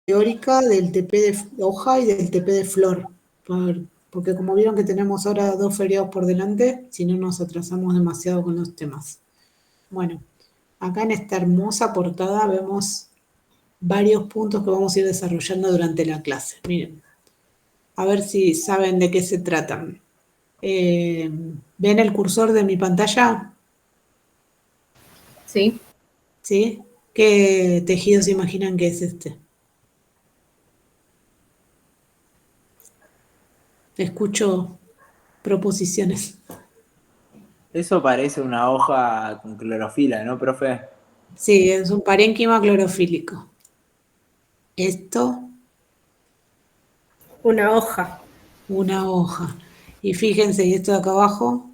teórica del TP de hoja y del TP de flor, porque como vieron que tenemos ahora 2 feriados por delante, si no nos atrasamos demasiado con los temas. Bueno, acá en esta hermosa portada vemos varios puntos que vamos a ir desarrollando durante la clase. Miren, a ver si saben de qué se tratan. ¿Ven el cursor de mi pantalla? Sí. ¿Sí? ¿Qué tejido se imaginan que es este? Escucho proposiciones. Eso parece una hoja con clorofila, ¿no, profe? Sí, es un parénquima clorofílico. Esto, Una hoja. una hoja. Y fíjense, y esto de acá abajo,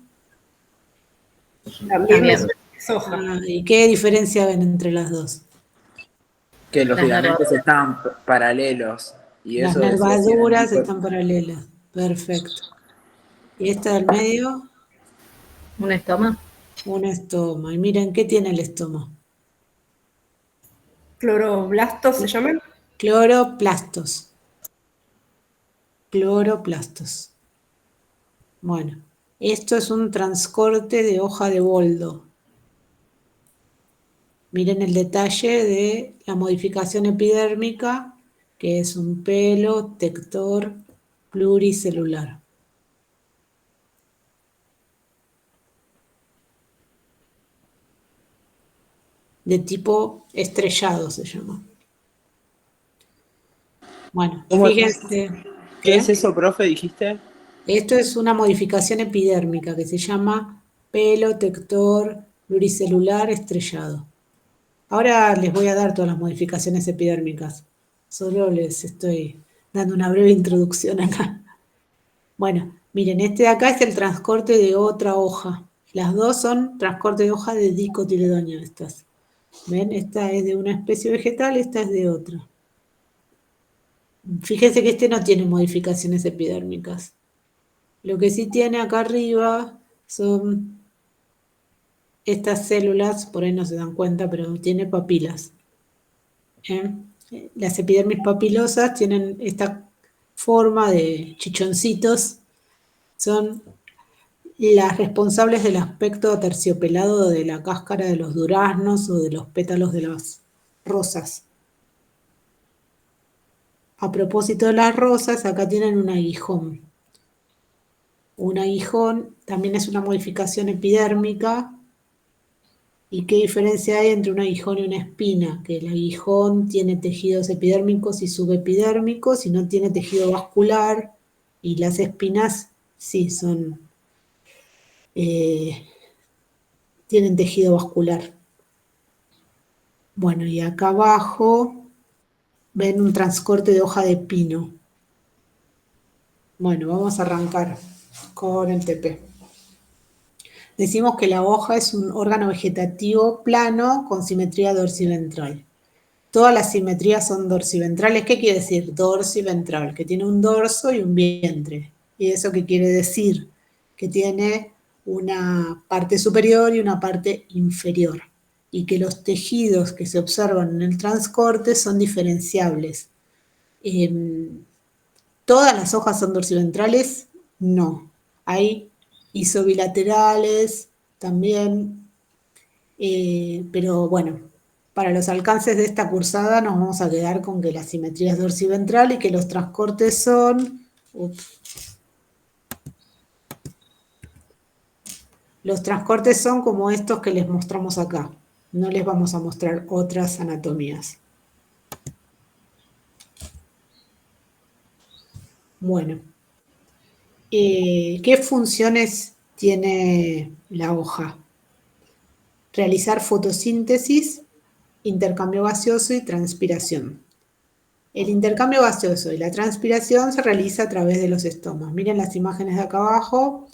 También es hoja. ¿y qué diferencia ven entre las dos? Que los Las filamentos están paralelos. Y Las eso decía nervaduras científico. están paralelas. Perfecto. Y esta del medio, ¿Un estoma? un estoma. Y miren, ¿qué tiene el estoma? ¿Clorodoblastos se llaman? Cloroplastos. Cloroplastos. Bueno, esto es un transcorte de hoja de boldo. Miren el detalle de la modificación epidérmica, que es un pelo tector pluricelular. De tipo estrellado se llama. Bueno, fíjense. ¿Qué es eso, profe, dijiste? Esto es una modificación epidérmica que se llama pelo tector pluricelular estrellado. Ahora les voy a dar todas las modificaciones epidérmicas. Solo les estoy dando una breve introducción acá. Bueno, miren, este de acá es el transcorte de otra hoja. Las dos son transcorte de hoja de dicotiledonio estas. ¿Ven? Esta es de una especie vegetal, esta es de otra. Fíjense que este no tiene modificaciones epidérmicas. Lo que sí tiene acá arriba son estas células, por ahí no se dan cuenta, pero tiene papilas. Las epidermis papilosas tienen esta forma de chichoncitos, son las responsables del aspecto aterciopelado de la cáscara de los duraznos o de los pétalos de las rosas. A propósito de las rosas, acá tienen un aguijón. Un aguijón también es una modificación epidérmica. ¿Y qué diferencia hay entre un aguijón y una espina? Que el aguijón tiene tejidos epidérmicos y subepidérmicos y no tiene tejido vascular, y las espinas sí tienen tejido vascular. Bueno, y acá abajo ven un transcorte de hoja de pino. Bueno, vamos a arrancar con el TP. Decimos que la hoja es un órgano vegetativo plano con simetría dorsiventral. Todas las simetrías son dorsiventrales. ¿Qué quiere decir dorsiventral? Que tiene un dorso y un vientre. ¿Y eso qué quiere decir? Que tiene una parte superior y una parte inferior. Y que los tejidos que se observan en el transcorte son diferenciables. ¿Todas las hojas son dorsiventrales? No. Hay isobilaterales también, pero bueno, para los alcances de esta cursada nos vamos a quedar con que la simetría es dorsiventral y que los transcortes son... Los transcortes son como estos que les mostramos acá. No les vamos a mostrar otras anatomías. Bueno, ¿qué funciones tiene la hoja? Realizar fotosíntesis, intercambio gaseoso y transpiración. El intercambio gaseoso y la transpiración se realiza a través de los estomas. Miren las imágenes de acá abajo.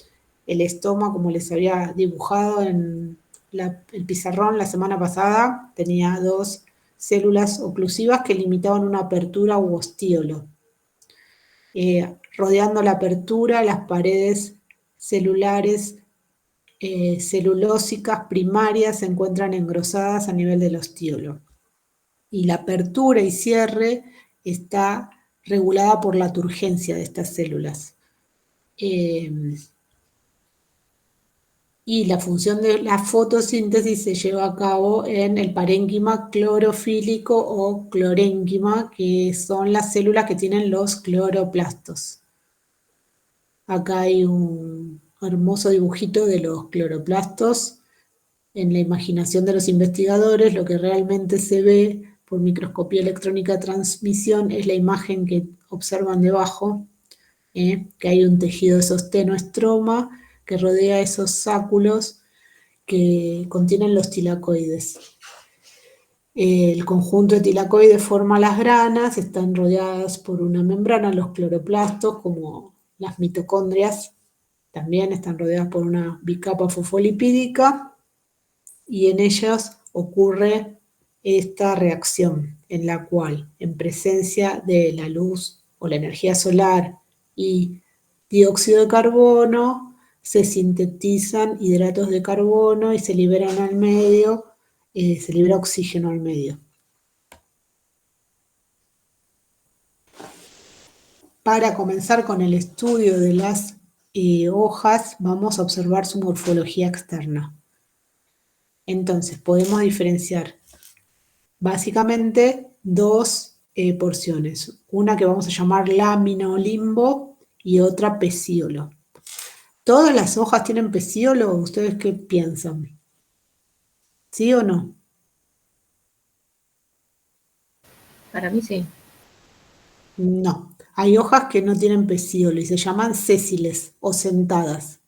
El estoma, como les había dibujado en el pizarrón la semana pasada, tenía dos células oclusivas que limitaban una apertura u ostíolo. Rodeando la apertura, las paredes celulares celulósicas primarias se encuentran engrosadas a nivel del ostíolo. Y la apertura y cierre está regulada por la turgencia de estas células. Y la función de la fotosíntesis se lleva a cabo en el parénquima clorofílico o clorénquima, que son las células que tienen los cloroplastos. Acá hay un hermoso dibujito de los cloroplastos. En la imaginación de los investigadores, lo que realmente se ve por microscopía electrónica de transmisión es la imagen que observan debajo, que hay un tejido de sostén o estroma que rodea esos sáculos que contienen los tilacoides. El conjunto de tilacoides forma las granas, están rodeadas por una membrana, los cloroplastos, como las mitocondrias, también están rodeadas por una bicapa fosfolipídica, y en ellas ocurre esta reacción en la cual, en presencia de la luz o la energía solar y dióxido de carbono, se sintetizan hidratos de carbono y se liberan al medio, se libera oxígeno al medio. Para comenzar con el estudio de las hojas, vamos a observar su morfología externa. Entonces, podemos diferenciar básicamente dos porciones. Una que vamos a llamar lámina o limbo y otra pecíolo. ¿Todas las hojas tienen pecíolo? ¿Ustedes qué piensan? ¿Sí o no? Para mí sí. No. Hay hojas que no tienen pecíolo y se llaman sésiles o sentadas.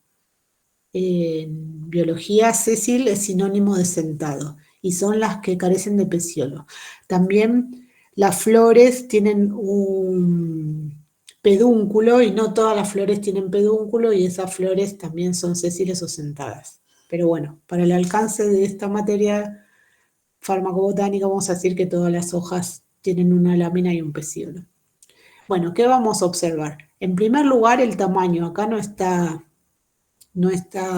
En biología, sésil es sinónimo de sentado y son las que carecen de pecíolo. También las flores tienen un pedúnculo y no todas las flores tienen pedúnculo y esas flores también son sésiles o sentadas. Pero bueno, para el alcance de esta materia farmacobotánica vamos a decir que todas las hojas tienen una lámina y un pecíolo. Bueno, ¿qué vamos a observar? En primer lugar, el tamaño. Acá no está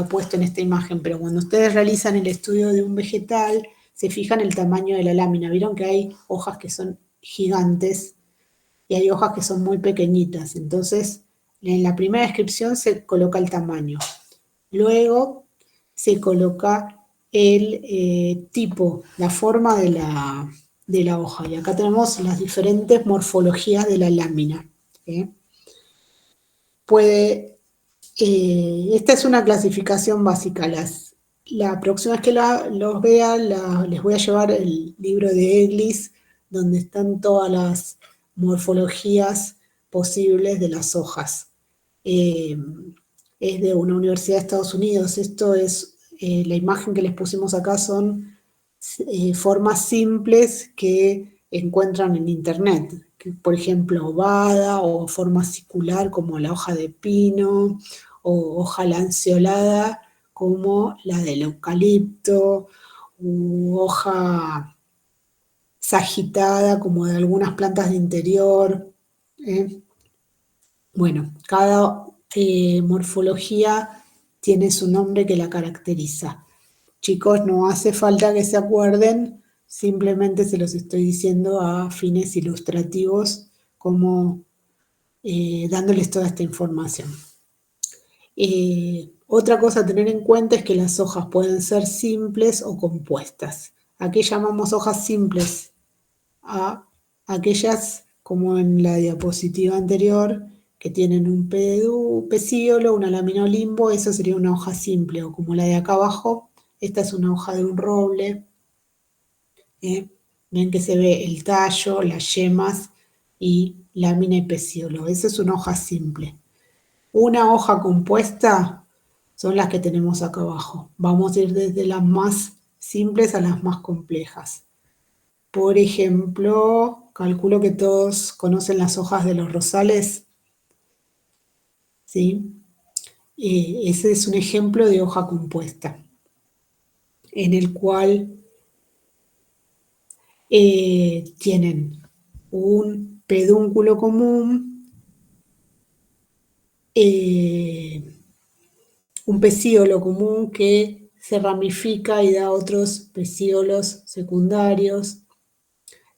puesto en esta imagen, pero cuando ustedes realizan el estudio de un vegetal, se fijan el tamaño de la lámina. Vieron que hay hojas que son gigantes y hay hojas que son muy pequeñitas. Entonces, en la primera descripción se coloca el tamaño. Luego se coloca el tipo, la forma de la hoja. Y acá tenemos las diferentes morfologías de la lámina. Esta es una clasificación básica. La próxima vez que los vea, les voy a llevar el libro de Eglis, donde están todas las morfologías posibles de las hojas. Es de una universidad de Estados Unidos. Esto es, la imagen que les pusimos acá son formas simples que encuentran en internet. Por ejemplo, ovada o forma circular como la hoja de pino, o hoja lanceolada como la del eucalipto, u hoja sagitada como de algunas plantas de interior. Bueno, cada morfología tiene su nombre que la caracteriza. Chicos, no hace falta que se acuerden, simplemente se los estoy diciendo a fines ilustrativos, como dándoles toda esta información. Otra cosa a tener en cuenta es que las hojas pueden ser simples o compuestas. ¿A qué llamamos hojas simples? A aquellas, como en la diapositiva anterior, que tienen un pecíolo, una lámina o limbo, eso sería una hoja simple, o como la de acá abajo, esta es una hoja de un roble. Ven que se ve el tallo, las yemas y lámina y pecíolo. Esa es una hoja simple. Una hoja compuesta son las que tenemos acá abajo. Vamos a ir desde las más simples a las más complejas. Por ejemplo, calculo que todos conocen las hojas de los rosales. ¿Sí? Ese es un ejemplo de hoja compuesta, en el cual tienen un pedúnculo común, un pecíolo común que se ramifica y da otros pecíolos secundarios.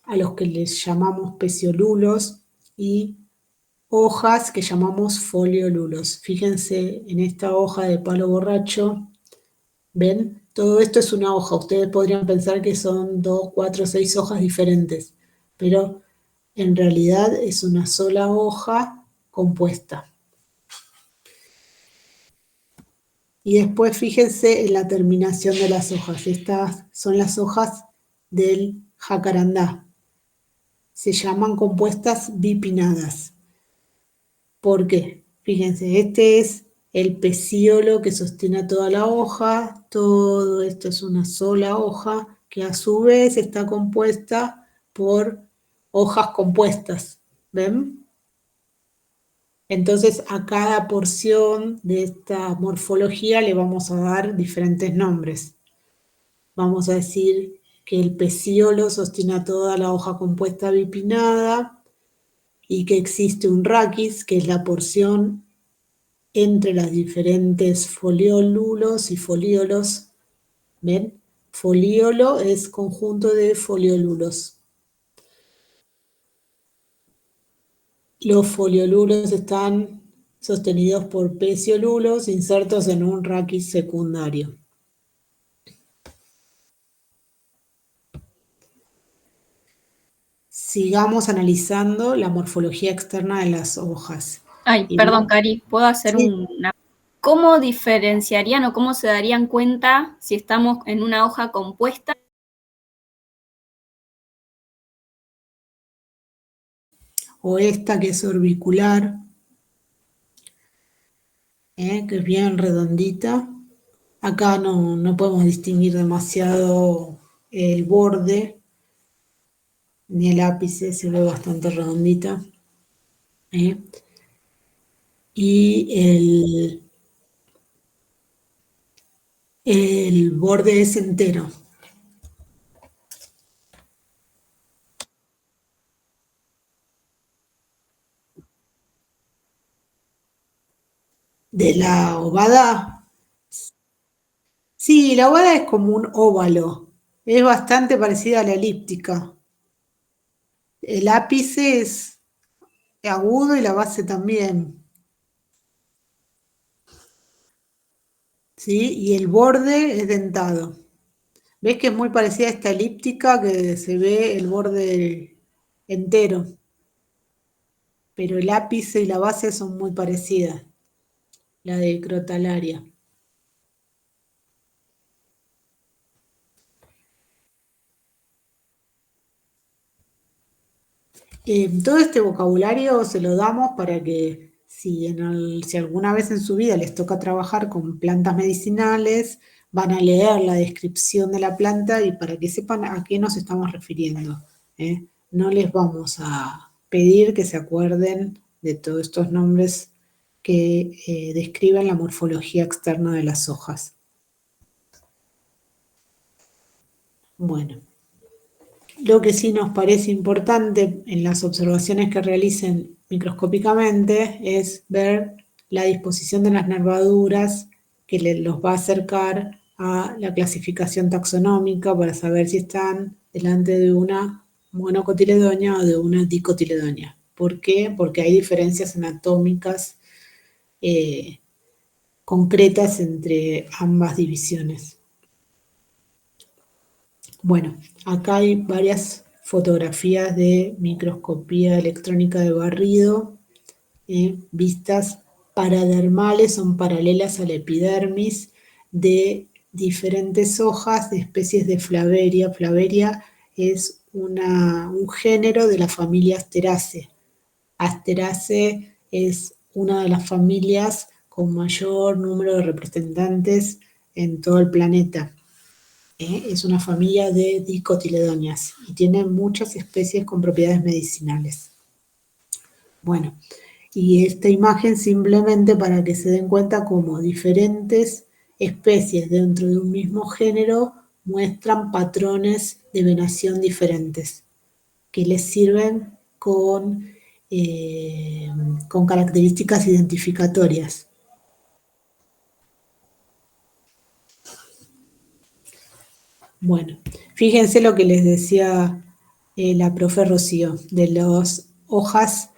a los que les llamamos peciolulos y hojas que llamamos foliolulos. Fíjense en esta hoja de palo borracho, ¿ven? Todo esto es una hoja. Ustedes podrían pensar que son 2, 4, 6 hojas diferentes, pero en realidad es una sola hoja compuesta. Y después fíjense en la terminación de las hojas. Estas son las hojas del jacarandá. Se llaman compuestas bipinnadas. ¿Por qué? Fíjense, este es el pecíolo que sostiene a toda la hoja. Todo esto es una sola hoja que a su vez está compuesta por hojas compuestas. ¿Ven? Entonces a cada porción de esta morfología le vamos a dar diferentes nombres. Vamos a decir que el pecíolo sostiene a toda la hoja compuesta bipinnada y que existe un raquis, que es la porción entre las diferentes foliolulos y folíolos. ¿Ven? Folíolo es conjunto de foliolulos. Los foliolulos están sostenidos por peciolulos insertos en un raquis secundario. Sigamos analizando la morfología externa de las hojas. Ay, perdón, Cari, ¿puedo hacer Sí. una? ¿Cómo diferenciarían o cómo se darían cuenta si estamos en una hoja compuesta? O esta que es orbicular, que es bien redondita. Acá no podemos distinguir demasiado el borde, ni el ápice, se ve bastante redondita. Y el borde es entero. De la ovada. Sí, la ovada es como un óvalo. Es bastante parecida a la elíptica. El ápice es agudo y la base también. ¿Sí? Y el borde es dentado. ¿Ves que es muy parecida a esta elíptica que se ve el borde entero? Pero el ápice y la base son muy parecidas. La de crotalaria. Todo este vocabulario se lo damos para que si alguna vez en su vida les toca trabajar con plantas medicinales, van a leer la descripción de la planta y para que sepan a qué nos estamos refiriendo. No les vamos a pedir que se acuerden de todos estos nombres que describen la morfología externa de las hojas. Bueno. Lo que sí nos parece importante en las observaciones que realicen microscópicamente es ver la disposición de las nervaduras que los va a acercar a la clasificación taxonómica para saber si están delante de una monocotiledonia o de una dicotiledonia. ¿Por qué? Porque hay diferencias anatómicas concretas entre ambas divisiones. Bueno, acá hay varias fotografías de microscopía electrónica de barrido, vistas paradermales, son paralelas a la epidermis de diferentes hojas de especies de Flaveria. Flaveria es un género de la familia Asteraceae. Asteraceae es una de las familias con mayor número de representantes en todo el planeta. Es una familia de dicotiledonias y tiene muchas especies con propiedades medicinales. Bueno, y esta imagen simplemente para que se den cuenta cómo diferentes especies dentro de un mismo género muestran patrones de venación diferentes que les sirven con características identificatorias. Bueno, fíjense lo que les decía la profe Rocío, de las hojas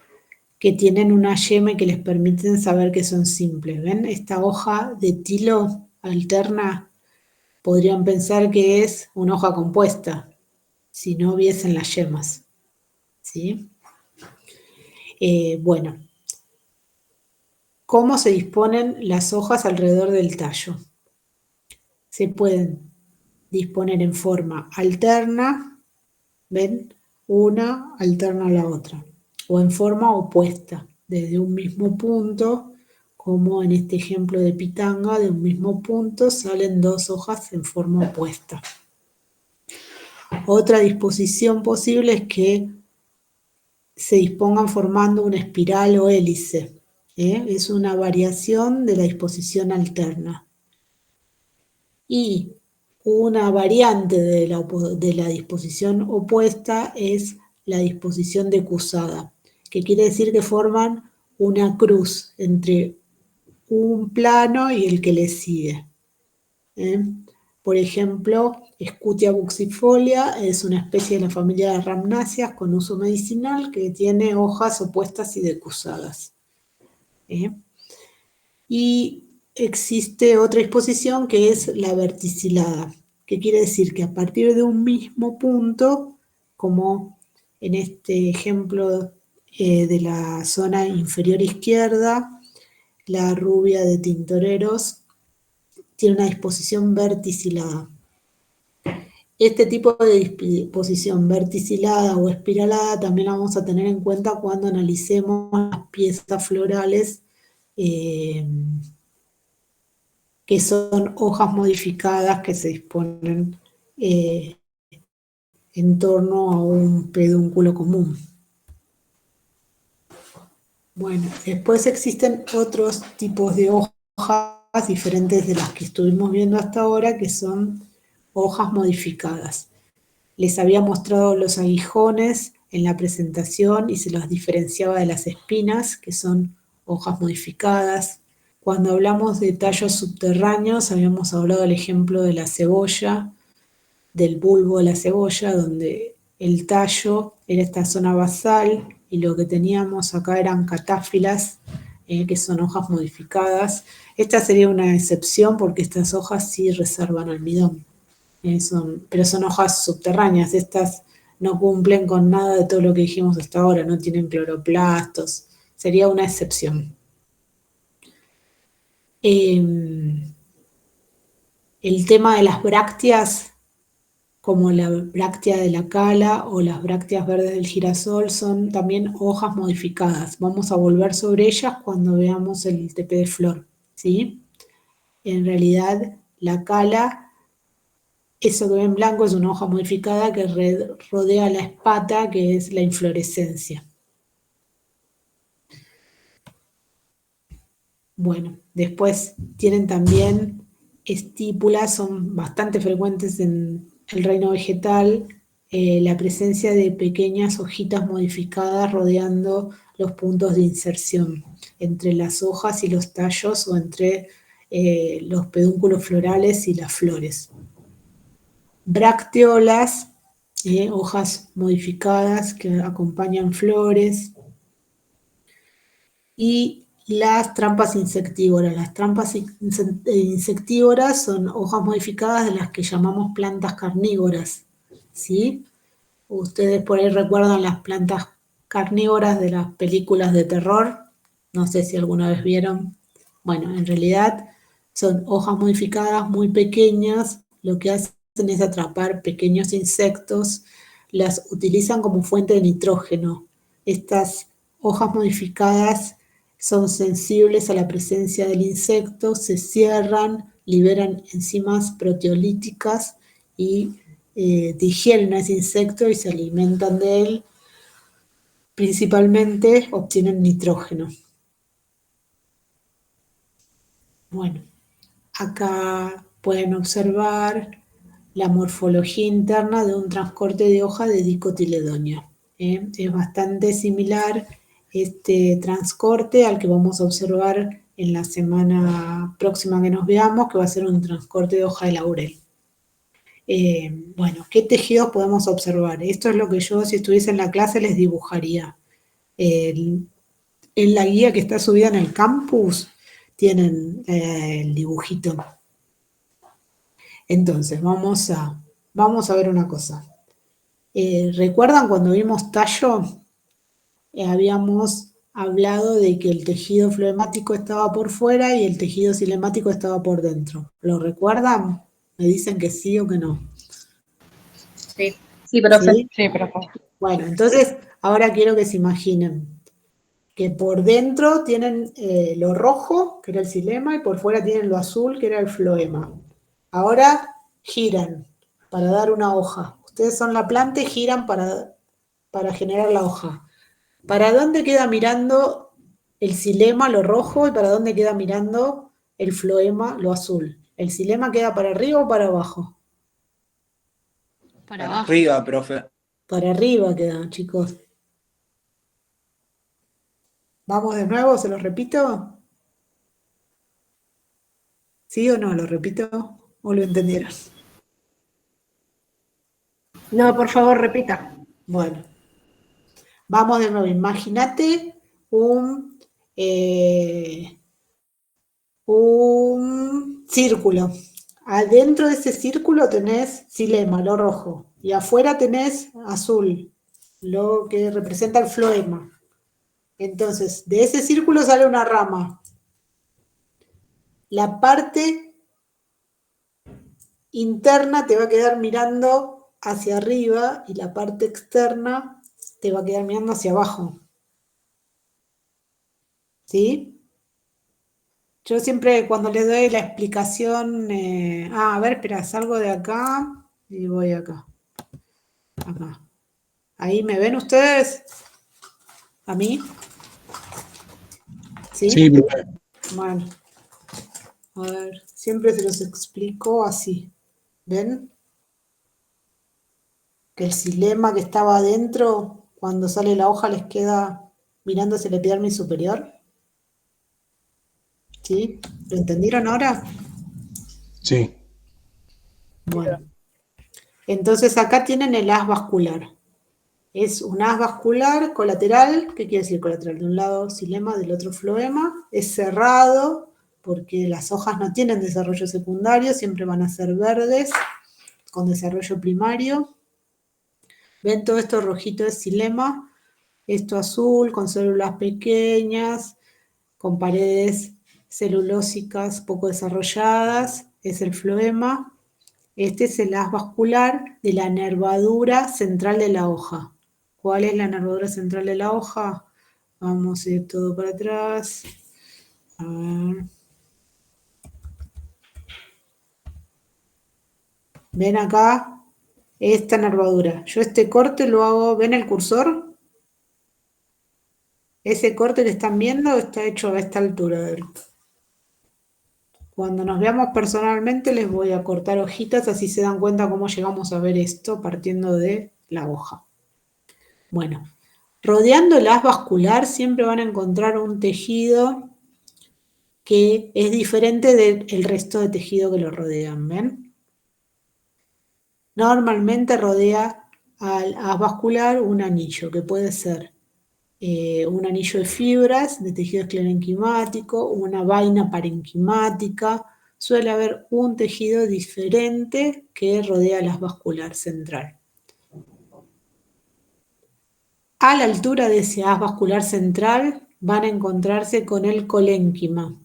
que tienen una yema y que les permiten saber que son simples. ¿Ven? Esta hoja de tilo alterna podrían pensar que es una hoja compuesta, si no viesen las yemas. ¿Sí? Bueno, ¿cómo se disponen las hojas alrededor del tallo? Se pueden disponer en forma alterna, ¿ven? Una alterna a la otra, o en forma opuesta, desde un mismo punto, como en este ejemplo de pitanga, de un mismo punto salen dos hojas en forma opuesta. Otra disposición posible es que se dispongan formando una espiral o hélice. Es una variación de la disposición alterna. Y una variante de la disposición opuesta es la disposición decusada, que quiere decir que forman una cruz entre un plano y el que le sigue. Por ejemplo, Scutia buxifolia es una especie de la familia de Rhamnáceas con uso medicinal que tiene hojas opuestas y decusadas. Y existe otra disposición que es la verticilada, que quiere decir que a partir de un mismo punto, como en este ejemplo de la zona inferior izquierda, la rubia de Tintoreros tiene una disposición verticilada. Este tipo de disposición verticilada o espiralada también la vamos a tener en cuenta cuando analicemos las piezas florales que son hojas modificadas que se disponen en torno a un pedúnculo común. Bueno, después existen otros tipos de hojas diferentes de las que estuvimos viendo hasta ahora, que son hojas modificadas. Les había mostrado los aguijones en la presentación y se los diferenciaba de las espinas, que son hojas modificadas. Cuando hablamos de tallos subterráneos, habíamos hablado del ejemplo de la cebolla, del bulbo de la cebolla, donde el tallo era esta zona basal y lo que teníamos acá eran catáfilas, que son hojas modificadas. Esta sería una excepción porque estas hojas sí reservan almidón, pero son hojas subterráneas. Estas no cumplen con nada de todo lo que dijimos hasta ahora, no tienen cloroplastos, sería una excepción. El tema de las brácteas, como la bráctea de la cala o las brácteas verdes del girasol, son también hojas modificadas. Vamos a volver sobre ellas cuando veamos el TP de flor, ¿sí? En realidad, la cala, eso que ven en blanco, es una hoja modificada que rodea la espata, que es la inflorescencia. Bueno, después tienen también estípulas, son bastante frecuentes en el reino vegetal, la presencia de pequeñas hojitas modificadas rodeando los puntos de inserción entre las hojas y los tallos o entre los pedúnculos florales y las flores. Bracteolas, hojas modificadas que acompañan flores. Y las trampas insectívoras. Las trampas insectívoras son hojas modificadas de las que llamamos plantas carnívoras, ¿sí? Ustedes por ahí recuerdan las plantas carnívoras de las películas de terror, no sé si alguna vez vieron. Bueno, en realidad son hojas modificadas muy pequeñas, lo que hacen es atrapar pequeños insectos, las utilizan como fuente de nitrógeno. Estas hojas modificadas son sensibles a la presencia del insecto, se cierran, liberan enzimas proteolíticas y digieren a ese insecto y se alimentan de él. Principalmente obtienen nitrógeno. Bueno, acá pueden observar la morfología interna de un transcorte de hoja de dicotiledonia. Es bastante similar este transcorte al que vamos a observar en la semana próxima que nos veamos, que va a ser un transcorte de hoja de laurel. Bueno, ¿qué tejidos podemos observar? Esto es lo que yo, si estuviese en la clase, les dibujaría. En la guía que está subida en el campus, tienen el dibujito. Entonces, vamos a ver una cosa. ¿Recuerdan cuando vimos tallo? Habíamos hablado de que el tejido floemático estaba por fuera y el tejido cilemático estaba por dentro. ¿Lo recuerdan? Me dicen que sí o que no. Sí, sí, profe. ¿Sí? Sí, profe. Bueno, entonces ahora quiero que se imaginen que por dentro tienen lo rojo, que era el xilema, y por fuera tienen lo azul, que era el floema. Ahora giran para dar una hoja. Ustedes son la planta y giran para generar la hoja. ¿Para dónde queda mirando el xilema, lo rojo, y para dónde queda mirando el floema, lo azul? ¿El xilema queda para arriba o para abajo? Para Para abajo. arriba, profe. Para arriba queda, chicos. ¿Vamos de nuevo? ¿Se los repito? ¿Sí o no? ¿Lo repito? ¿O lo entendieron? No, por favor, repita. Bueno, vamos de nuevo. Imagínate un círculo. Adentro de ese círculo tenés xilema, lo rojo, y afuera tenés azul, lo que representa el floema. Entonces, de ese círculo sale una rama. La parte interna te va a quedar mirando hacia arriba y la parte externa te va a quedar mirando hacia abajo. ¿Sí? Yo siempre cuando les doy la explicación, a ver, espera, salgo de acá y voy acá. Acá. ¿Ahí me ven ustedes? ¿A mí? ¿Sí? Sí, profe. Bueno. A ver, siempre se los explico así. ¿Ven? Que el xilema que estaba adentro, cuando sale la hoja, les queda mirando hacia el epidermis superior. ¿Sí? ¿Lo entendieron ahora? Sí. Bueno. Entonces acá tienen el haz vascular. Es un haz vascular colateral. ¿Qué quiere decir colateral? De un lado xilema, del otro floema. Es cerrado porque las hojas no tienen desarrollo secundario, siempre van a ser verdes, con desarrollo primario. ¿Ven todo esto rojito es xilema? Esto azul, con células pequeñas, con paredes celulósicas poco desarrolladas, es el floema. Este es el haz vascular de la nervadura central de la hoja. ¿Cuál es la nervadura central de la hoja? Vamos a ir todo para atrás. A ver. ¿Ven acá? Esta nervadura. Yo este corte lo hago, ¿ven el cursor? Ese corte que están viendo está hecho a esta altura. Cuando nos veamos personalmente les voy a cortar hojitas, así se dan cuenta cómo llegamos a ver esto partiendo de la hoja. Bueno, rodeando el haz vascular siempre van a encontrar un tejido que es diferente del resto de tejido que lo rodean, ¿ven? Normalmente rodea al haz vascular un anillo, que puede ser un anillo de fibras de tejido esclerenquimático, una vaina parenquimática. Suele haber un tejido diferente que rodea el haz vascular central. A la altura de ese haz vascular central van a encontrarse con el colénquima,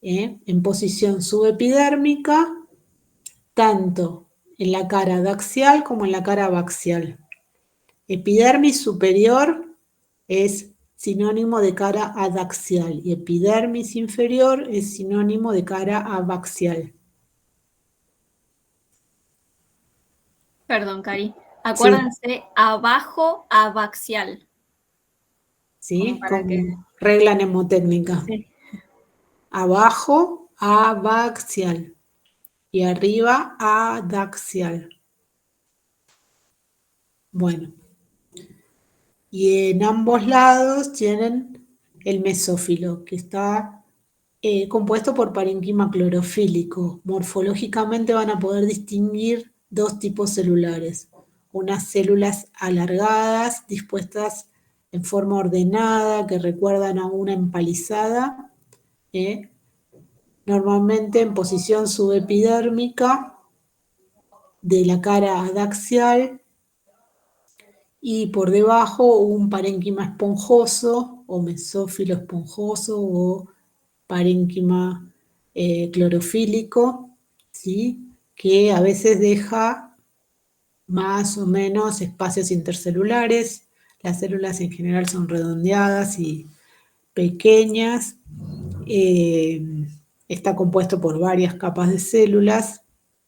en posición subepidérmica, tanto en la cara adaxial como en la cara abaxial. Epidermis superior es sinónimo de cara adaxial y epidermis inferior es sinónimo de cara abaxial. Perdón, Cari. Acuérdense, abajo abaxial. ¿Sí? Para que... Como regla mnemotécnica. Sí. Abajo abaxial y arriba adaxial. Bueno. Y en ambos lados tienen el mesófilo, que está compuesto por parenquima clorofílico. Morfológicamente van a poder distinguir dos tipos celulares. Unas células alargadas, dispuestas en forma ordenada, que recuerdan a una empalizada, normalmente en posición subepidérmica de la cara adaxial, y por debajo un parénquima esponjoso o mesófilo esponjoso o parénquima clorofílico, ¿sí? Que a veces deja más o menos espacios intercelulares. Las células en general son redondeadas y pequeñas. Está compuesto por varias capas de células.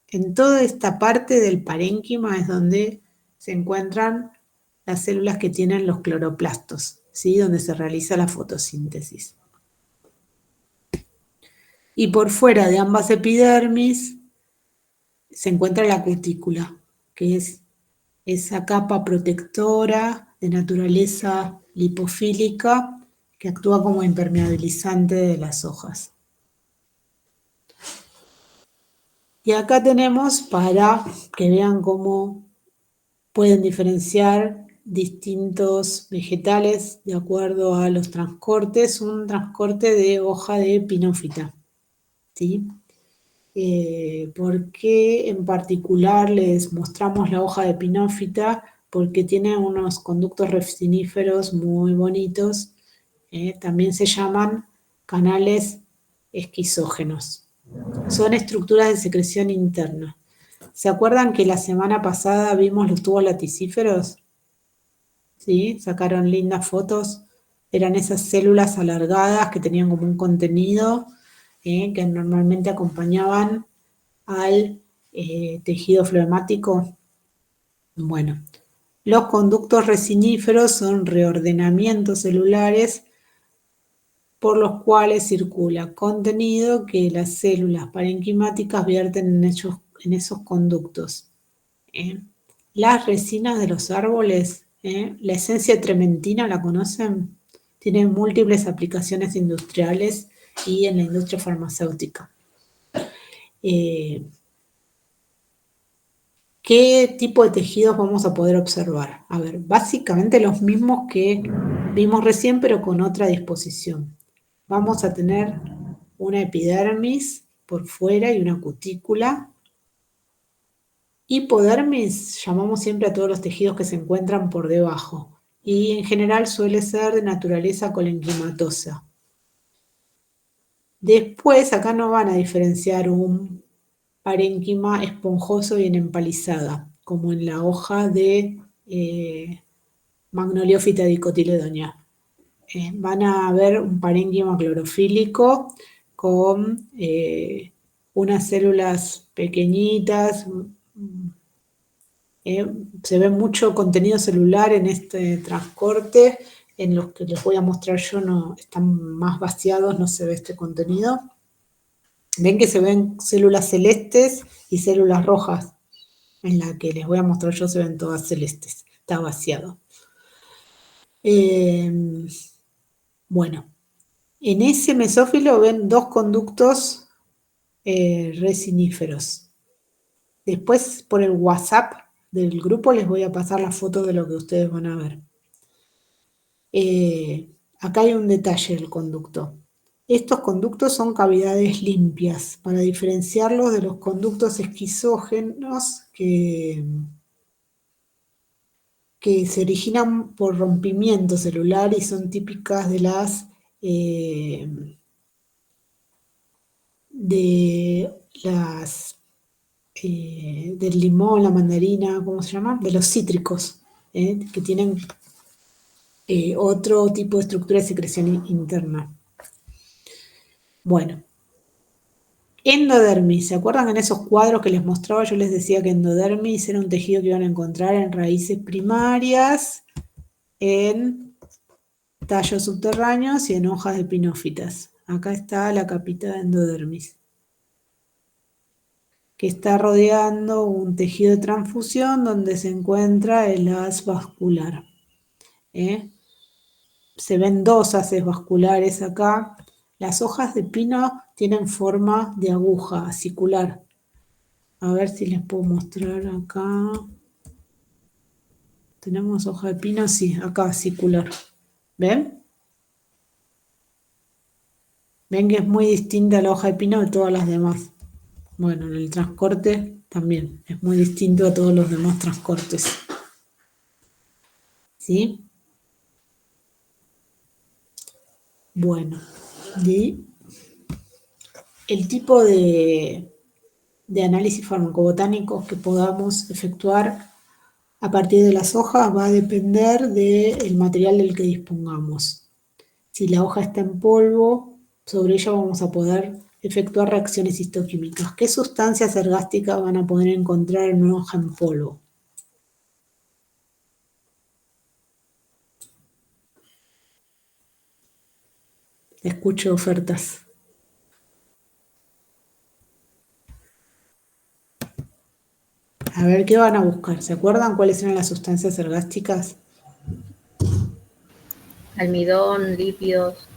En toda esta parte del parénquima es donde se encuentran las células que tienen los cloroplastos, ¿sí? Donde se realiza la fotosíntesis. Y por fuera de ambas epidermis se encuentra la cutícula, que es esa capa protectora de naturaleza lipofílica que actúa como impermeabilizante de las hojas. Y acá tenemos, para que vean cómo pueden diferenciar distintos vegetales de acuerdo a los transcortes, un transcorte de hoja de pinófita, ¿sí? ¿Por qué en particular les mostramos la hoja de pinófita? Porque tiene unos conductos resiníferos muy bonitos, también se llaman canales esquizógenos. Son estructuras de secreción interna. ¿Se acuerdan que la semana pasada vimos los tubos laticíferos? ¿Sí? Sacaron lindas fotos. Eran esas células alargadas que tenían como un contenido que normalmente acompañaban al tejido flemático. Bueno, los conductos resiníferos son reordenamientos celulares por los cuales circula contenido que las células parenquimáticas vierten en esos conductos. Las resinas de los árboles, la esencia trementina, ¿la conocen? Tiene múltiples aplicaciones industriales y en la industria farmacéutica. ¿Qué tipo de tejidos vamos a poder observar? A ver, básicamente los mismos que vimos recién, pero con otra disposición. Vamos a tener una epidermis por fuera y una cutícula. Hipodermis llamamos siempre a todos los tejidos que se encuentran por debajo y en general suele ser de naturaleza colenquimatosa. Después acá no van a diferenciar un parénquima esponjoso y en empalizada, como en la hoja de Magnoliófita dicotiledonea. Van a ver un parénquima clorofílico con unas células pequeñitas. Se ve mucho contenido celular en este transcorte. En los que les voy a mostrar yo no están más vaciados, no se ve este contenido. Ven que se ven células celestes y células rojas. En la que les voy a mostrar yo se ven todas celestes. Está vaciado. Bueno, en ese mesófilo ven dos conductos resiníferos. Después por el WhatsApp del grupo les voy a pasar la foto de lo que ustedes van a ver. Acá hay un detalle del conducto. Estos conductos son cavidades limpias para diferenciarlos de los conductos esquizógenos que se originan por rompimiento celular y son típicas de del limón, la mandarina, ¿cómo se llama? De los cítricos, que tienen otro tipo de estructura de secreción interna. Bueno, endodermis, ¿se acuerdan en esos cuadros que les mostraba? Yo les decía que endodermis era un tejido que iban a encontrar en raíces primarias, en tallos subterráneos y en hojas de pinófitas. Acá está la capita de endodermis, que está rodeando un tejido de transfusión donde se encuentra el haz vascular. Se ven dos haces vasculares acá. Las hojas de pino tienen forma de aguja acicular. A ver si les puedo mostrar acá. ¿Tenemos hoja de pino? Sí, acá, circular. ¿Ven? Ven que es muy distinta la hoja de pino de todas las demás. Bueno, en el transcorte también es muy distinto a todos los demás transcortes. ¿Sí? Bueno, y el tipo de análisis farmacobotánicos que podamos efectuar a partir de las hojas va a depender del material del que dispongamos. Si la hoja está en polvo, sobre ella vamos a poder efectuar reacciones histoquímicas. ¿Qué sustancias ergásticas van a poder encontrar en una hoja en polvo? Escucho ofertas. A ver, ¿qué van a buscar? ¿Se acuerdan cuáles eran las sustancias ergásticas? Almidón, lípidos.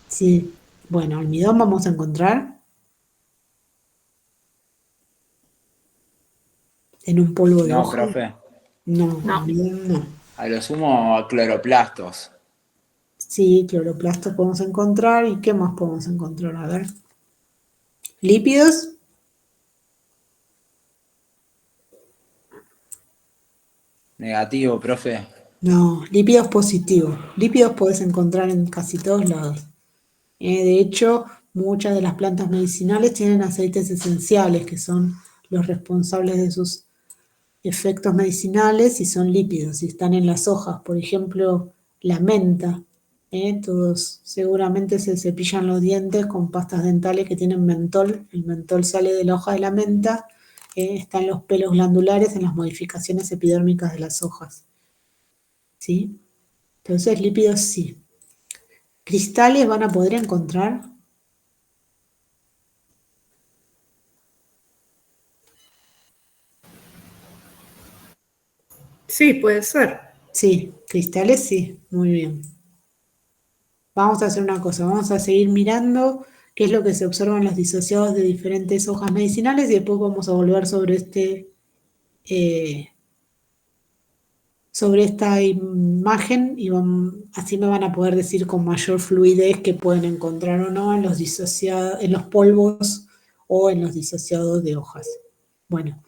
Sí. Bueno, almidón vamos a encontrar en un polvo de No, hoja. profe. No, No. almidón no. A lo sumo, cloroplastos. Sí, cloroplastos podemos encontrar. ¿Y qué más podemos encontrar? A ver. ¿Lípidos? Negativo, profe. No, lípidos positivos. Lípidos podés encontrar en casi todos lados. De hecho, muchas de las plantas medicinales tienen aceites esenciales que son los responsables de sus efectos medicinales y son lípidos y están en las hojas. Por ejemplo, la menta. Todos seguramente se cepillan los dientes con pastas dentales que tienen mentol. El mentol sale de la hoja de la menta. Están los pelos glandulares en las modificaciones epidérmicas de las hojas. ¿Sí? Entonces, lípidos sí. ¿Cristales van a poder encontrar? Sí, puede ser. Sí, cristales sí, muy bien. Vamos a hacer una cosa, vamos a seguir mirando qué es lo que se observa en los disociados de diferentes hojas medicinales y después vamos a volver sobre esta imagen y así me van a poder decir con mayor fluidez qué pueden encontrar o no en los disociados, en los polvos o en los disociados de hojas. Bueno,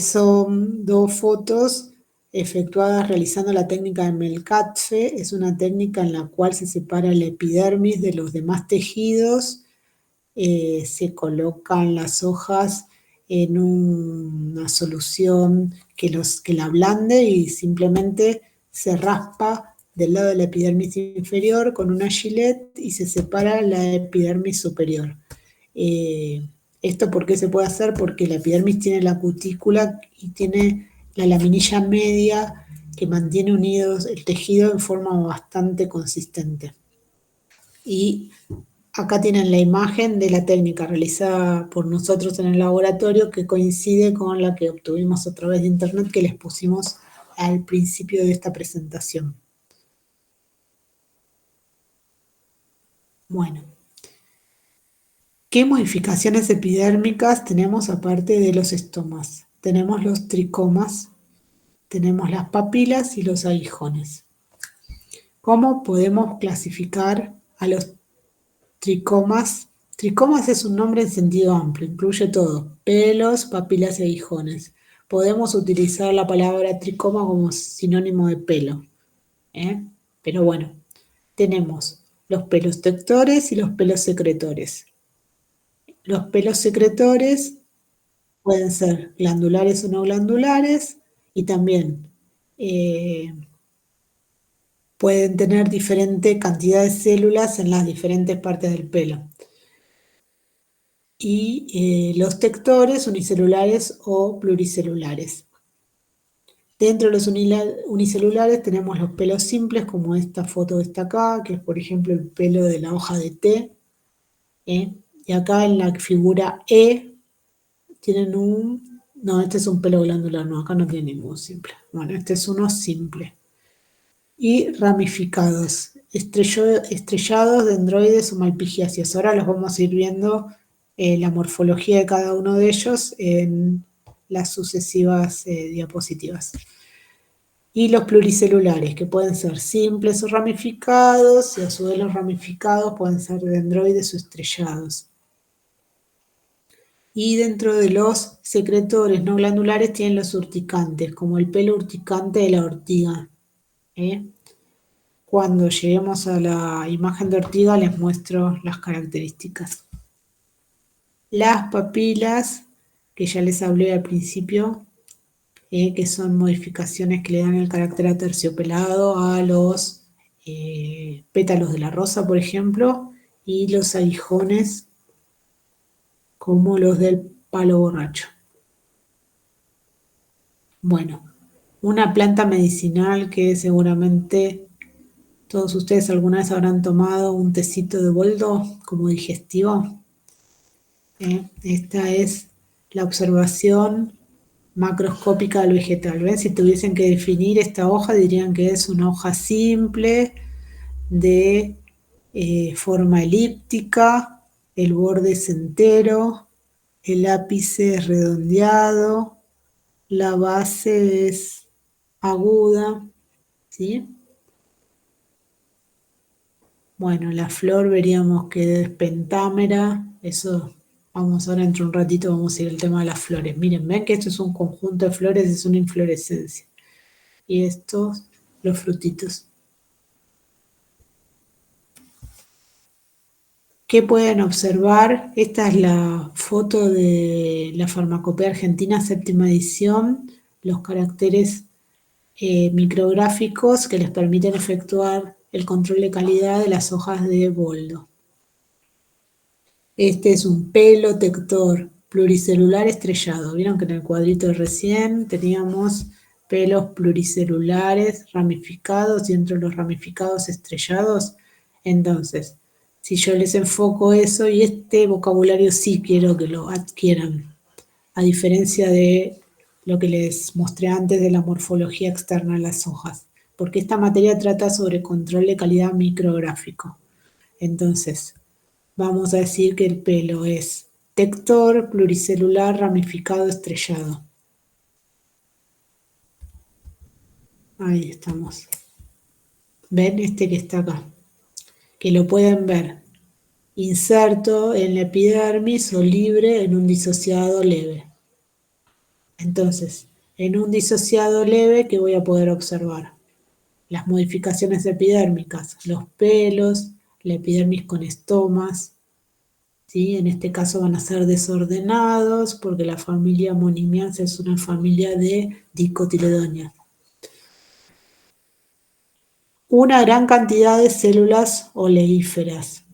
son dos fotos efectuadas realizando la técnica de Melkatfe. Es una técnica en la cual se separa la epidermis de los demás tejidos. Se colocan las hojas en una solución que la ablande y simplemente se raspa del lado de la epidermis inferior con una Gillette y se separa la epidermis superior. ¿Esto por qué se puede hacer? Porque la epidermis tiene la cutícula y tiene la laminilla media que mantiene unidos el tejido en forma bastante consistente. Y acá tienen la imagen de la técnica realizada por nosotros en el laboratorio que coincide con la que obtuvimos a través de internet que les pusimos al principio de esta presentación. Bueno. ¿Qué modificaciones epidérmicas tenemos aparte de los estomas? Tenemos los tricomas, tenemos las papilas y los aguijones. ¿Cómo podemos clasificar a los tricomas? Tricomas es un nombre en sentido amplio, incluye todo, pelos, papilas y aguijones. Podemos utilizar la palabra tricoma como sinónimo de pelo, pero bueno, tenemos los pelos tectores y los pelos secretores. Los pelos secretores pueden ser glandulares o no glandulares y también pueden tener diferente cantidad de células en las diferentes partes del pelo. Y los tectores unicelulares o pluricelulares. Dentro de los unicelulares tenemos los pelos simples, como esta foto está acá, que es por ejemplo el pelo de la hoja de té. Y acá en la figura E tienen no, este es un pelo glandular, no, acá no tiene ningún simple. Bueno, este es uno simple. Y ramificados. estrellados, dendroides o malpigiáceos. Ahora los vamos a ir viendo la morfología de cada uno de ellos en las sucesivas diapositivas. Y los pluricelulares, que pueden ser simples o ramificados, y a su vez los ramificados pueden ser dendroides o estrellados. Y dentro de los secretores no glandulares tienen los urticantes, como el pelo urticante de la ortiga. Cuando lleguemos a la imagen de ortiga les muestro las características. Las papilas, que ya les hablé al principio, que son modificaciones que le dan el carácter aterciopelado a los pétalos de la rosa, por ejemplo, y los aguijones como los del palo borracho. Bueno, una planta medicinal que seguramente todos ustedes alguna vez habrán tomado un tecito de boldo como digestivo. Esta es la observación macroscópica del vegetal. ¿Ven? Si tuviesen que definir esta hoja, dirían que es una hoja simple de forma elíptica, el borde es entero, el ápice es redondeado, la base es aguda, ¿sí? Bueno, la flor veríamos que es pentámera, eso vamos ahora dentro de un ratito, vamos a ir al tema de las flores. Miren, ven que esto es un conjunto de flores, es una inflorescencia. Y estos, los frutitos. ¿Qué pueden observar? Esta es la foto de la Farmacopea Argentina, 7ª edición, los caracteres micrográficos que les permiten efectuar el control de calidad de las hojas de boldo. Este es un pelo tector pluricelular estrellado. Vieron que en el cuadrito de recién teníamos pelos pluricelulares ramificados y entre los ramificados estrellados. Entonces, si yo les enfoco eso, y este vocabulario sí quiero que lo adquieran, a diferencia de lo que les mostré antes de la morfología externa de las hojas, porque esta materia trata sobre control de calidad micrográfico. Entonces, vamos a decir que el pelo es tector, pluricelular, ramificado, estrellado. Ahí estamos. ¿Ven? Este que está acá. Que lo pueden ver inserto en la epidermis o libre en un disociado leve. Entonces, en un disociado leve, ¿qué voy a poder observar? Las modificaciones epidérmicas, los pelos, la epidermis con estomas, ¿sí? En este caso van a ser desordenados porque la familia monimiaceae es una familia de dicotiledóneas. Una gran cantidad de células oleíferas.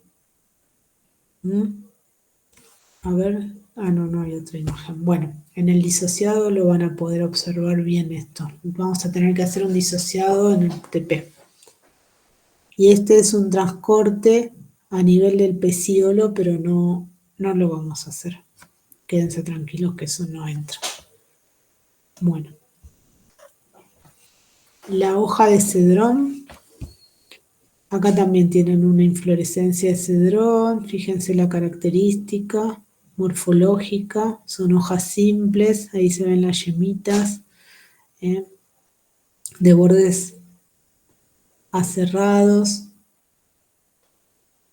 A ver, no hay otra imagen. Bueno, en el disociado lo van a poder observar bien esto. Vamos a tener que hacer un disociado en el TP. Y este es un transcorte a nivel del pecíolo, pero no lo vamos a hacer. Quédense tranquilos que eso no entra. Bueno. La hoja de cedrón. Acá también tienen una inflorescencia de cedrón. Fíjense la característica morfológica. Son hojas simples. Ahí se ven las yemitas. De bordes aserrados.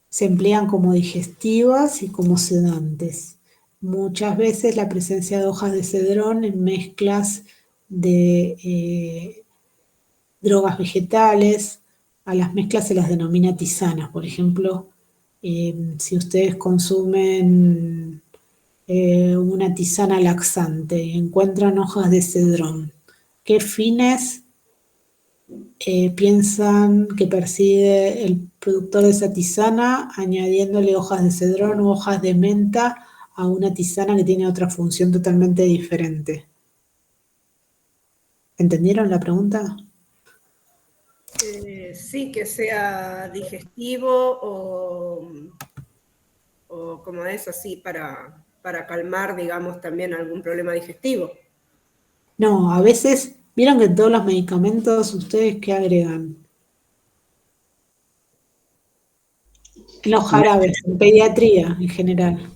Se emplean como digestivas y como sedantes. Muchas veces la presencia de hojas de cedrón en mezclas de drogas vegetales, a las mezclas se las denomina tisanas. Por ejemplo, si ustedes consumen una tisana laxante y encuentran hojas de cedrón, ¿qué fines piensan que persigue el productor de esa tisana añadiéndole hojas de cedrón u hojas de menta a una tisana que tiene otra función totalmente diferente? ¿Entendieron la pregunta? Sí, que sea digestivo o como es así para calmar, digamos, también algún problema digestivo. No, a veces, vieron que en todos los medicamentos ustedes ¿qué agregan? En los jarabes, en pediatría en general.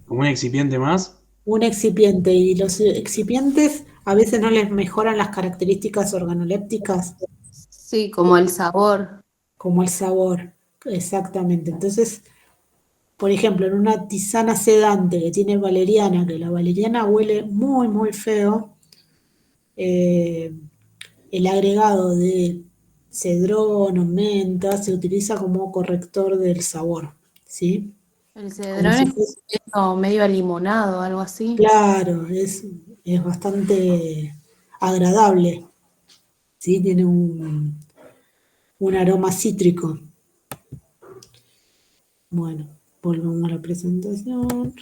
¿Como un excipiente más? Un excipiente, y los excipientes a veces no les mejoran las características organolépticas, Sí, como el sabor. como el sabor. Exactamente. Entonces, por ejemplo, en una tisana sedante que tiene valeriana, que la valeriana huele muy, muy feo, eh, el agregado de cedrón o menta se utiliza como corrector del sabor, ¿sí? El Como cedrón si es fuese, medio limonado, algo así. claro, es bastante agradable, ¿sí? Tiene un aroma cítrico. Bueno, volvemos a la presentación.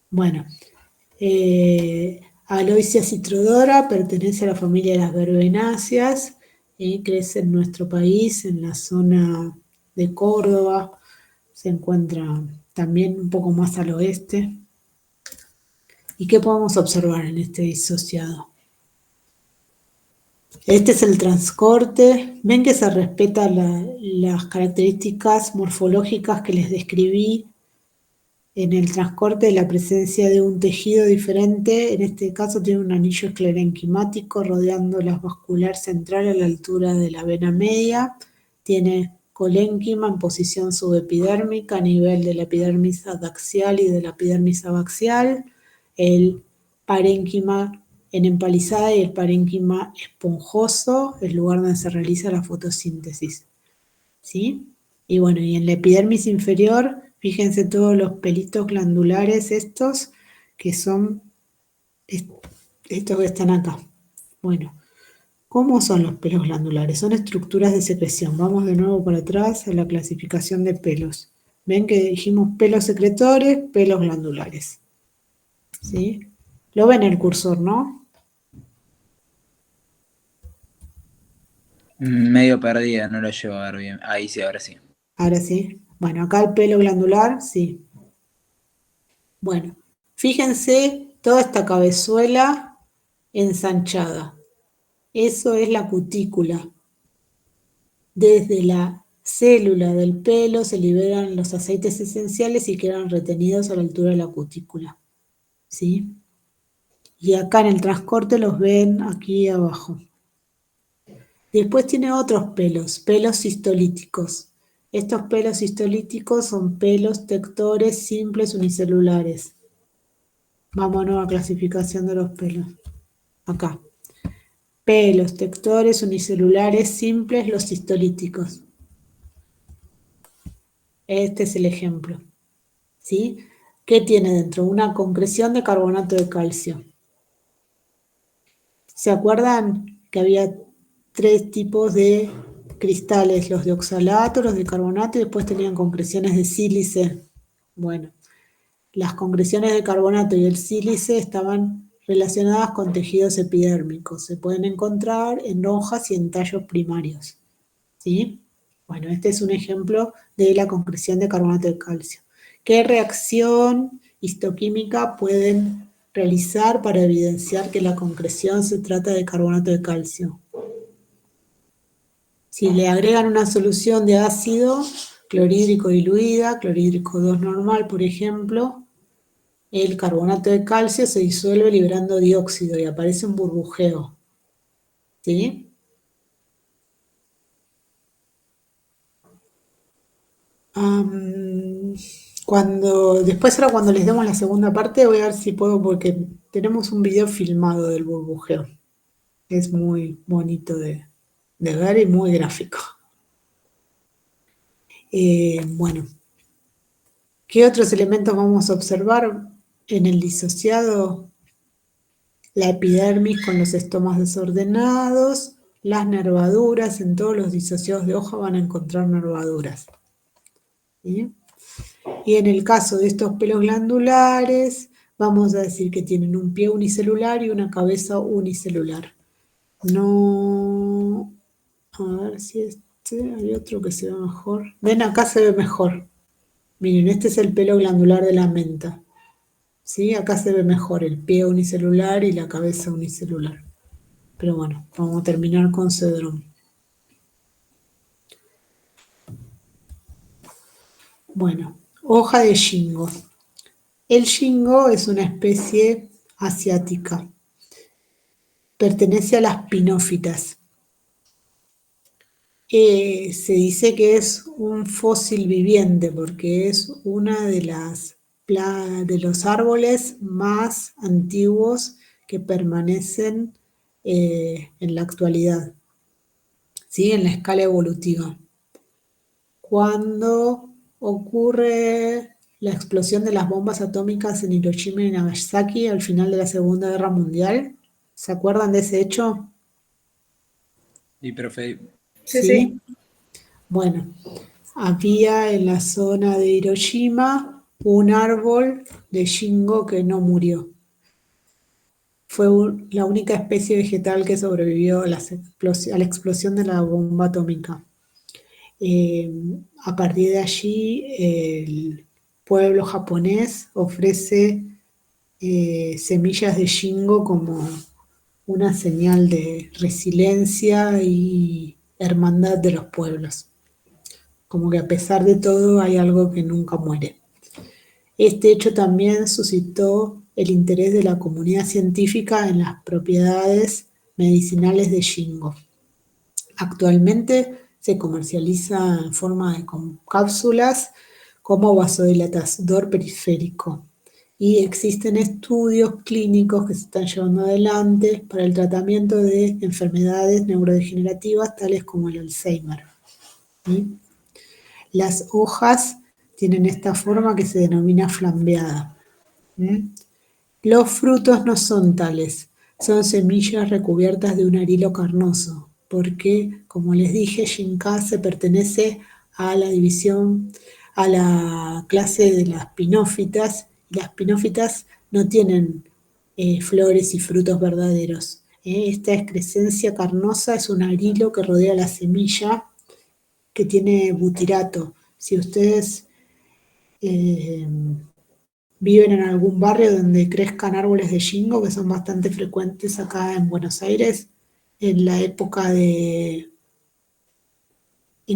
Bueno, Aloysia citrodora pertenece a la familia de las verbenáceas y crece en nuestro país, en la zona de Córdoba. Se encuentra también un poco más al oeste. ¿Y qué podemos observar en este disociado? Este es el transcorte. Ven que se respetan las características morfológicas que les describí en el transcorte de la presencia de un tejido diferente. En este caso tiene un anillo esclerenquimático rodeando la vascular central a la altura de la vena media. Tiene colénquima en posición subepidérmica a nivel de la epidermis adaxial y de la epidermis abaxial. El parénquima en empalizada y el parénquima esponjoso, el lugar donde se realiza la fotosíntesis. ¿Sí? Y bueno, y en la epidermis inferior, fíjense todos los pelitos glandulares estos, que son estos que están acá. Bueno, ¿cómo son los pelos glandulares? Son estructuras de secreción. Vamos de nuevo para atrás a la clasificación de pelos. Ven que dijimos pelos secretores, pelos glandulares. ¿Sí? Lo ven el cursor, ¿no? Medio perdida, no lo llevo a ver bien. Ahí sí, ahora sí. Ahora sí. Bueno, acá el pelo glandular, sí. Bueno, fíjense toda esta cabezuela ensanchada. Eso es la cutícula. Desde la célula del pelo se liberan los aceites esenciales y quedan retenidos a la altura de la cutícula. ¿Sí? Y acá en el transcorte los ven aquí abajo. Después tiene otros pelos cistolíticos. Estos pelos cistolíticos son pelos tectores simples unicelulares. Vamos a nueva clasificación de los pelos. Acá. Pelos tectores unicelulares simples, los cistolíticos. Este es el ejemplo. ¿Sí? ¿Qué tiene dentro? Una concreción de carbonato de calcio. ¿Se acuerdan que había 3 tipos de cristales? Los de oxalato, los de carbonato y después tenían concreciones de sílice. Bueno, las concreciones de carbonato y el sílice estaban relacionadas con tejidos epidérmicos. Se pueden encontrar en hojas y en tallos primarios. ¿Sí? Bueno, este es un ejemplo de la concreción de carbonato de calcio. ¿Qué reacción histoquímica pueden realizar para evidenciar que la concreción se trata de carbonato de calcio? Si le agregan una solución de ácido clorhídrico diluida, clorhídrico 2 normal, por ejemplo, el carbonato de calcio se disuelve liberando dióxido y aparece un burbujeo. ¿Sí? Después ahora cuando les demos la segunda parte voy a ver si puedo porque tenemos un video filmado del burbujeo. Es muy bonito de ver y muy gráfico. Bueno, ¿qué otros elementos vamos a observar en el disociado? La epidermis con los estomas desordenados, las nervaduras, en todos los disociados de hoja van a encontrar nervaduras. ¿Sí? Y en el caso de estos pelos glandulares, vamos a decir que tienen un pie unicelular y una cabeza unicelular. No, a ver si hay otro que se ve mejor. Ven, acá se ve mejor. Miren, este es el pelo glandular de la menta. ¿Sí? Acá se ve mejor el pie unicelular y la cabeza unicelular. Pero bueno, vamos a terminar con cedrón. Bueno, hoja de Ginkgo. El Ginkgo es una especie asiática. Pertenece a las pinófitas. Se dice que es un fósil viviente porque es una de los árboles más antiguos que permanecen en la actualidad, ¿sí? En la escala evolutiva. Cuando ocurre la explosión de las bombas atómicas en Hiroshima y Nagasaki al final de la Segunda Guerra Mundial, ¿se acuerdan de ese hecho? Y profe, Sí. Bueno, había en la zona de Hiroshima un árbol de Ginkgo que no murió. Fue la única especie vegetal que sobrevivió a la explosión de la bomba atómica. A partir de allí, el pueblo japonés ofrece semillas de Ginkgo como una señal de resiliencia y hermandad de los pueblos. Como que a pesar de todo hay algo que nunca muere. Este hecho también suscitó el interés de la comunidad científica en las propiedades medicinales de Ginkgo. Actualmente se comercializa en forma de cápsulas como vasodilatador periférico y existen estudios clínicos que se están llevando adelante para el tratamiento de enfermedades neurodegenerativas tales como el Alzheimer. ¿Sí? Las hojas tienen esta forma que se denomina flambeada. Los frutos no son tales, son semillas recubiertas de un arilo carnoso, porque, como les dije, Ginkgo pertenece a la división, a la clase de las pinófitas, y las pinófitas no tienen flores y frutos verdaderos. Esta excrescencia carnosa es un arilo que rodea la semilla, que tiene butirato. Si ustedes viven en algún barrio donde crezcan árboles de Ginkgo, que son bastante frecuentes acá en Buenos Aires, en la época en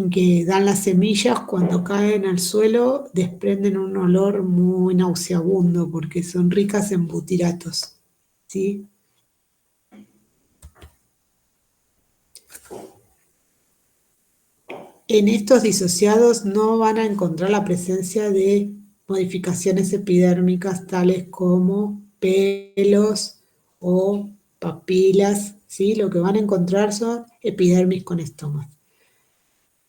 que dan las semillas, cuando caen al suelo, desprenden un olor muy nauseabundo, porque son ricas en butiratos, ¿sí? En estos disociados no van a encontrar la presencia de modificaciones epidérmicas tales como pelos o papilas, ¿sí? Lo que van a encontrar son epidermis con estomas.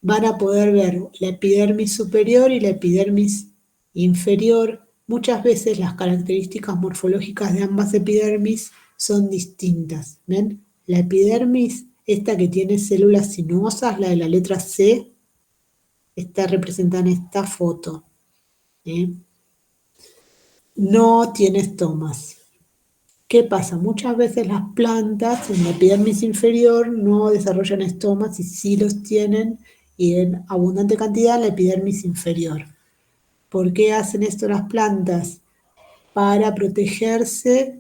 Van a poder ver la epidermis superior y la epidermis inferior. Muchas veces las características morfológicas de ambas epidermis son distintas. ¿Ven? La epidermis, esta que tiene células sinuosas, la de la letra C, está representada en esta foto. No tiene estomas. ¿Qué pasa? Muchas veces las plantas en la epidermis inferior no desarrollan estomas y sí los tienen, y en abundante cantidad en la epidermis inferior. ¿Por qué hacen esto las plantas? Para protegerse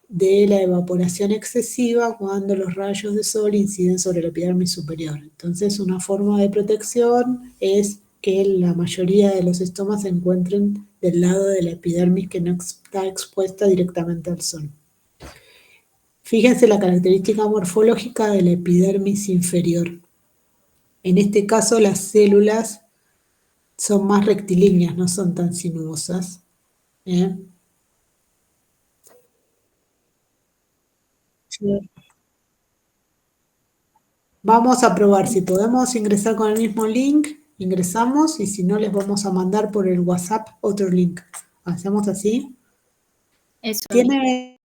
de la evaporación excesiva cuando los rayos de sol inciden sobre la epidermis superior. Entonces, una forma de protección es que la mayoría de los estomas se encuentren del lado de la epidermis que no está expuesta directamente al sol. Fíjense la característica morfológica de la epidermis inferior. En este caso, las células son más rectilíneas, no son tan sinuosas. Vamos a probar si podemos ingresar con el mismo link, ingresamos, y si no les vamos a mandar por el WhatsApp otro link. ¿Hacemos así? Eso. ¿Tiene